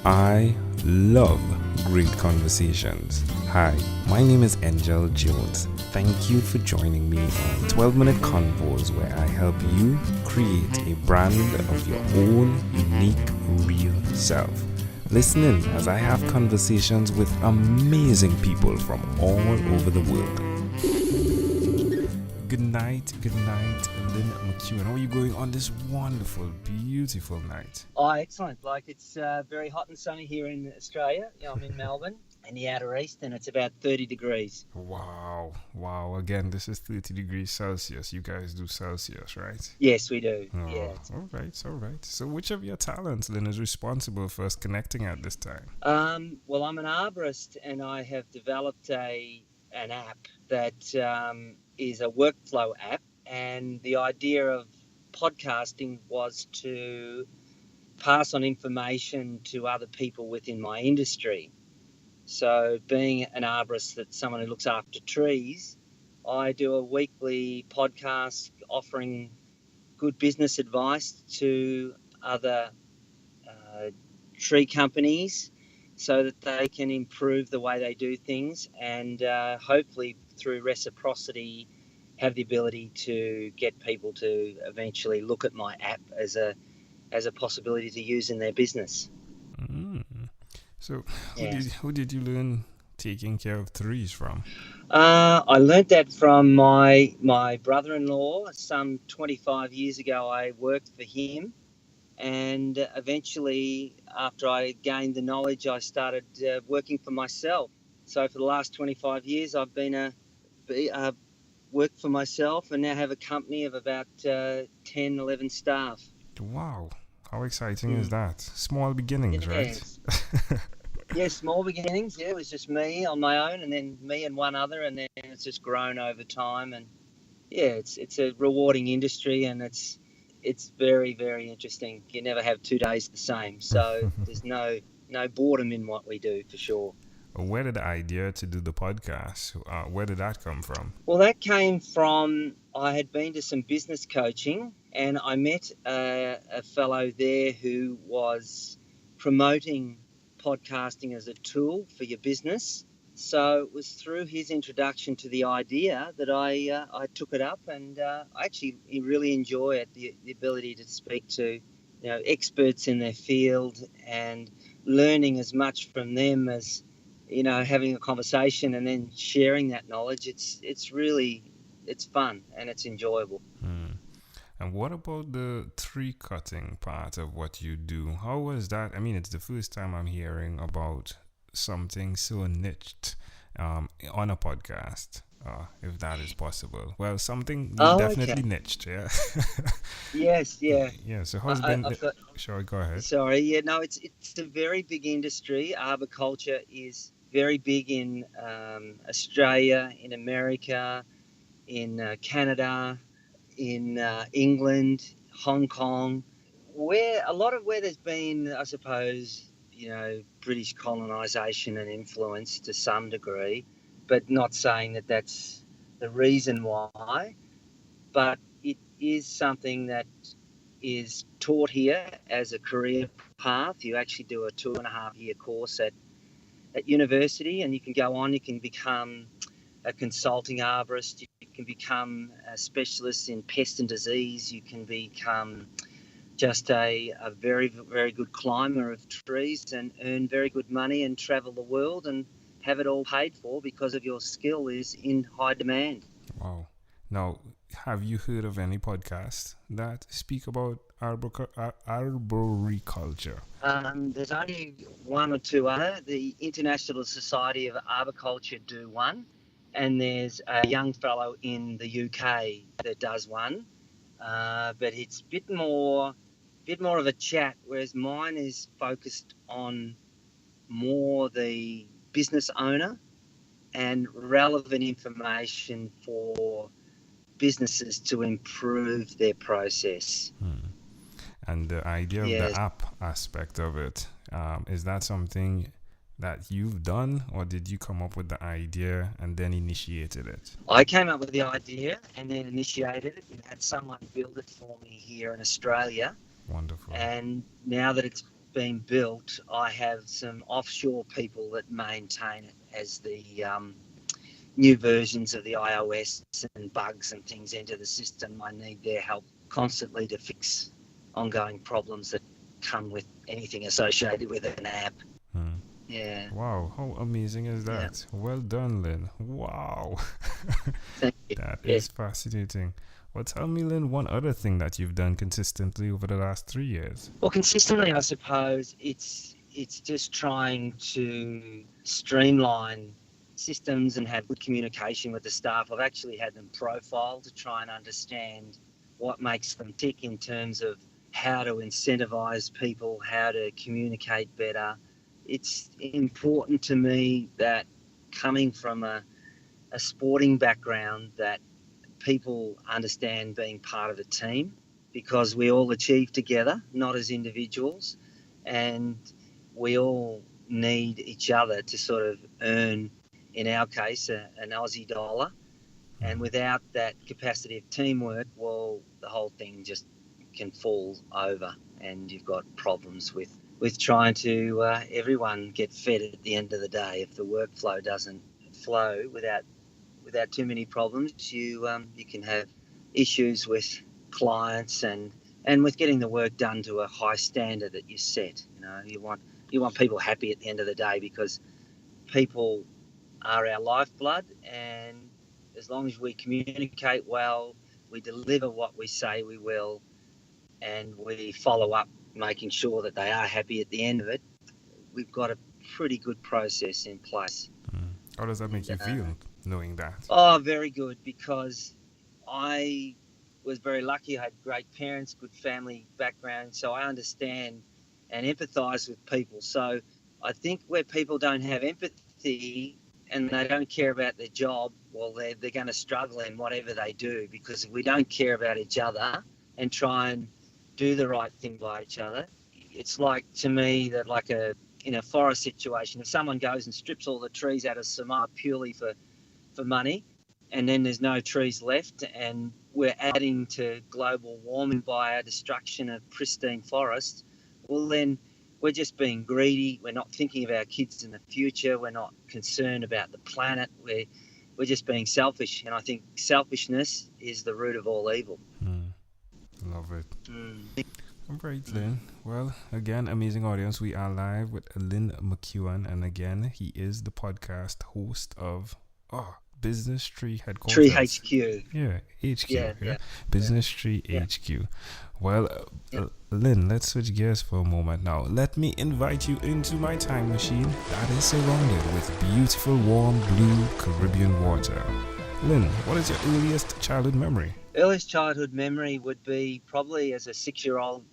I love great conversations. Hi, my name is Angel Jones. Thank you for joining me on 12-minute convos where I help you create a brand of your own unique, real self. Listen in as I have conversations with amazing people from all over the world. Good night, Len McKeown. How are you going on this wonderful, beautiful night? Oh, excellent. Like it's very hot and sunny here in Australia. I'm in Melbourne in the outer east and it's about 30 degrees. Wow. Again, this is 30 degrees Celsius. You guys do Celsius, right? Yes, we do. Oh, Yeah. all right. So which of your talents, Lynn, is responsible for us connecting at this time? Well, I'm an arborist and I have developed an app that is a workflow app. And the idea of podcasting was to pass on information to other people within my industry. So being an arborist, that's someone who looks after trees, I do a weekly podcast offering good business advice to other tree companies so that they can improve the way they do things and hopefully through reciprocity have the ability to get people to eventually look at my app as a possibility to use in their business. So who did you learn taking care of trees from? I learnt that from my brother-in-law. Some 25 years ago, I worked for him. And eventually, after I gained the knowledge, I started working for myself. So for the last 25 years, I've been worked for myself and now have a company of about 10, 11 staff. Wow. How exciting is that? Small beginnings, right? Yeah, small beginnings. Yeah, it was just me on my own and then me and one other, and then it's just grown over time. And yeah, it's a rewarding industry and it's very, very interesting. You never have 2 days the same. So there's no boredom in what we do, for sure. Where did the idea to do the podcast, where did that come from? Well, that came from, I had been to some business coaching and I met a fellow there who was promoting podcasting as a tool for your business. So it was through his introduction to the idea that I took it up, and I actually really enjoy it, the ability to speak to experts in their field and learning as much from them as having a conversation and then sharing that knowledge. It's fun and it's enjoyable. And what about the tree cutting part of what you do? How was that? I mean, it's the first time I'm hearing about something so niched on a podcast, if that is possible. Well, something definitely niched, yeah. Yes, yeah. Yeah, so how's been... Sure, go ahead. Sorry, yeah, no, it's a very big industry. Arboriculture is very big in Australia, in America, in Canada, in England, Hong Kong, where there's been, I suppose, British colonisation and influence to some degree, but not saying that that's the reason why. But it is something that is taught here as a career path. You actually do a 2.5-year course at university, and you can go on, you can become a consulting arborist, you can become a specialist in pest and disease, you can become just a very, very good climber of trees and earn very good money and travel the world and have it all paid for because of your skill is in high demand. Wow. Now, have you heard of any podcasts that speak about arboriculture? There's only one or two other. The International Society of Arboriculture do one, and there's a young fellow in the UK that does one, but it's a bit more of a chat, whereas mine is focused on more the business owner and relevant information for businesses to improve their process. And the idea of the app aspect of it, is that something that you've done, or did you come up with the idea and then initiated it? I came up with the idea and then initiated it and had someone build it for me here in Australia. Wonderful. And now that it's been built, I have some offshore people that maintain it as the new versions of the iOS and bugs and things enter the system. I need their help constantly to fix ongoing problems that come with anything associated with an app. Yeah. Wow, how amazing is that? Yeah. Well done, Len. Wow. Thank you. That is fascinating. Well, tell me, Len, one other thing that you've done consistently over the last 3 years. Well, consistently, I suppose it's just trying to streamline systems and have good communication with the staff. I've actually had them profiled to try and understand what makes them tick in terms of how to incentivize people, how to communicate better. It's important to me that coming from a sporting background that people understand being part of a team, because we all achieve together, not as individuals, and we all need each other to sort of earn, in our case, an Aussie dollar. And without that capacity of teamwork, well, the whole thing just can fall over, and you've got problems with trying to everyone get fed at the end of the day. If the workflow doesn't flow without too many problems, you can have issues with clients and with getting the work done to a high standard that you set. You want people happy at the end of the day, because people are our lifeblood, and as long as we communicate well, we deliver what we say we will, and we follow up making sure that they are happy at the end of it, we've got a pretty good process in place. How does that make you feel, knowing that? Oh, very good, because I was very lucky. I had great parents, good family background, so I understand and empathise with people. So I think where people don't have empathy and they don't care about their job, well, they're going to struggle in whatever they do, because if we don't care about each other and try and do the right thing by each other, it's like, to me, that like in a forest situation, if someone goes and strips all the trees out of Samar purely for money, and then there's no trees left, and we're adding to global warming by our destruction of pristine forests, well, then we're just being greedy. We're not thinking of our kids in the future. We're not concerned about the planet. We're just being selfish, and I think selfishness is the root of all evil. Love it. All right, Len. Well, again, amazing audience. We are live with Len McKeown, and again, he is the podcast host of Business Tree Headquarters. TreeHQ. Yeah, HQ. Yeah. Business Tree HQ. Well, Len, let's switch gears for a moment now. Let me invite you into my time machine that is surrounded with beautiful, warm, blue Caribbean water. Len, what is your earliest childhood memory? Earliest childhood memory would be probably as a 6-year-old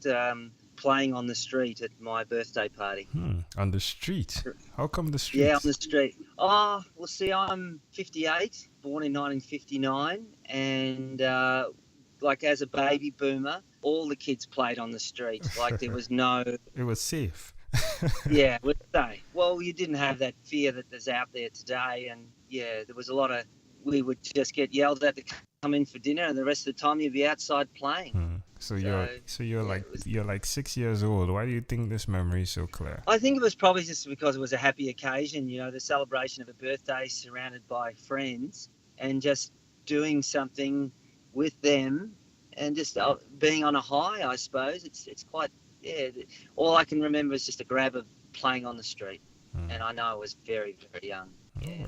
playing on the street at my birthday party. On the street? How come the street? Yeah, on the street. Oh, well, see, I'm 58, born in 1959, and like as a baby boomer, all the kids played on the street. Like there was no... It was safe. Yeah, would say. Well, you didn't have that fear that there's out there today, and yeah, there was a lot of... We would just get yelled at to come in for dinner, and the rest of the time you'd be outside playing. So you're like 6 years old. Why do you think this memory is so clear? I think it was probably just because it was a happy occasion, the celebration of a birthday surrounded by friends, and just doing something with them, and just being on a high, I suppose. It's quite, all I can remember is just a grab of playing on the street. And I know I was very, very young,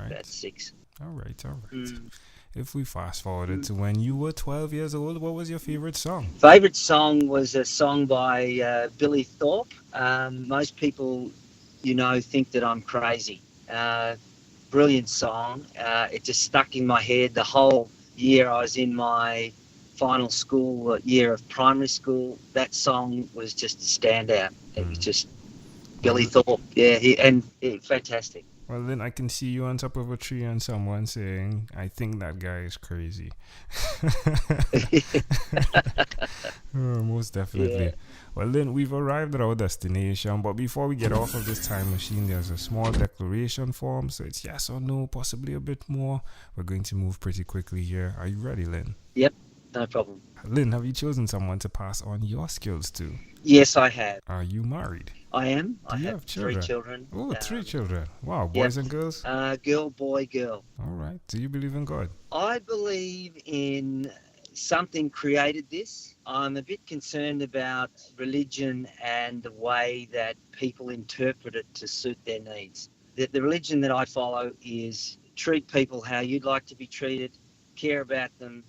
about 6. All right. If we fast forwarded to when you were 12 years old, what was your favorite song? Favorite song was a song by Billy Thorpe. Most people, think that I'm crazy. Brilliant song. It just stuck in my head the whole year I was in my final school year of primary school. That song was just a standout. It was just Billy Thorpe. Yeah, fantastic. Well, then I can see you on top of a tree and someone saying, I think that guy is crazy. Most definitely. Yeah. Well, then we've arrived at our destination, but before we get off of this time machine, there's a small declaration form. So it's yes or no, possibly a bit more. We're going to move pretty quickly here. Are you ready, Len? Yep, no problem. Len, have you chosen someone to pass on your skills to? Yes, I have. Are you married? I am. Do I you have have 3 children? children. Oh, 3 children. Wow, Yep. boys and girls? Girl, boy, girl. All right. Do you believe in God? I believe in something created this. I'm a bit concerned about religion and the way that people interpret it to suit their needs. The religion that I follow is treat people how you'd like to be treated, care about them,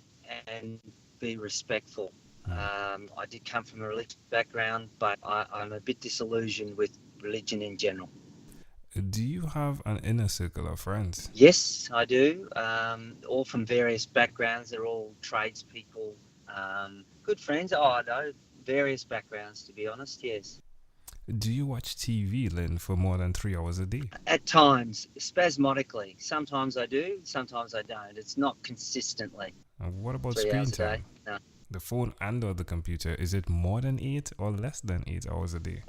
and be respectful. I did come from a religious background, but I'm a bit disillusioned with religion in general. Do you have an inner circle of friends? Yes, I do. All from various backgrounds. They're all tradespeople, good friends. Oh, no, various backgrounds, to be honest, yes. Do you watch TV, Len, for more than 3 hours a day? At times, spasmodically. Sometimes I do, sometimes I don't. It's not consistently. And what about 3 screen hours a day. time? No. The phone and or the computer, is it more than 8 or less than 8 hours a day?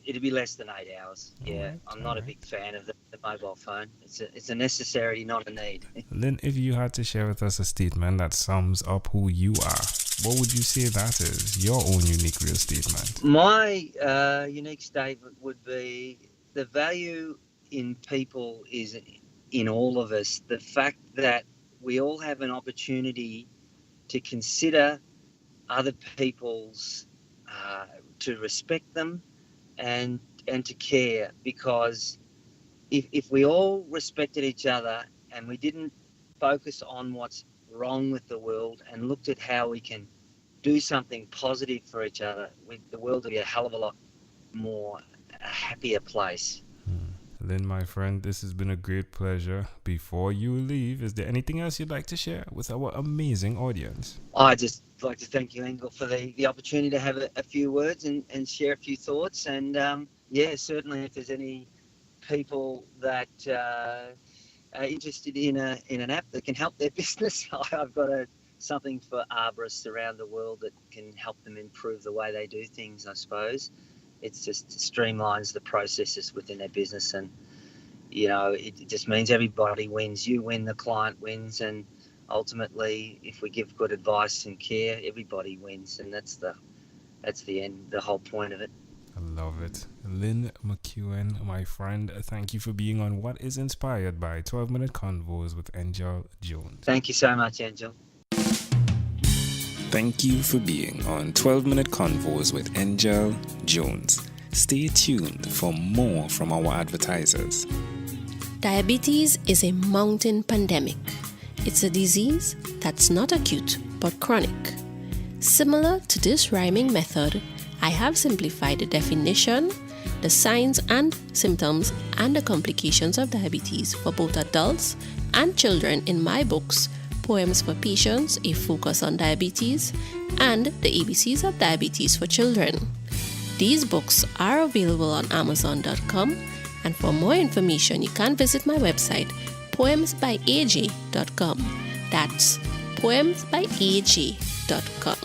It'd be less than 8 hours. Yeah, Alright, I'm not a alright. big fan of the mobile phone. It's a necessity, not a need. Lynn, if you had to share with us a statement that sums up who you are, what would you say that is? Your own unique real statement. My unique statement would be the value in people is in all of us. The fact that we all have an opportunity to consider other people's, to respect them and to care, because if we all respected each other and we didn't focus on what's wrong with the world and looked at how we can do something positive for each other, the world would be a hell of a lot more a happier place. Lynn, my friend, this has been a great pleasure. Before you leave, is there anything else you'd like to share with our amazing audience? I'd just like to thank you, Engel, for the opportunity to have a few words and share a few thoughts. And certainly if there's any people that are interested in an app that can help their business, I've got something for arborists around the world that can help them improve the way they do things, I suppose. It just streamlines the processes within their business, and it just means everybody wins. You win, the client wins, and ultimately, if we give good advice and care, everybody wins, and that's the end, the whole point of it. I love it. Len McKeown, my friend, thank you for being on What is Inspired by 12-Minute Convos with Angel Jones. Thank you so much, Angel. Thank you for being on 12-Minute Convos with Angel Jones. Stay tuned for more from our advertisers. Diabetes is a mountain pandemic. It's a disease that's not acute but chronic. Similar to this rhyming method, I have simplified the definition, the signs and symptoms, and the complications of diabetes for both adults and children in my books, Poems for Patients, A Focus on Diabetes, and The ABCs of Diabetes for Children. These books are available on Amazon.com, and for more information, you can visit my website, poemsbyaj.com. That's poemsbyaj.com.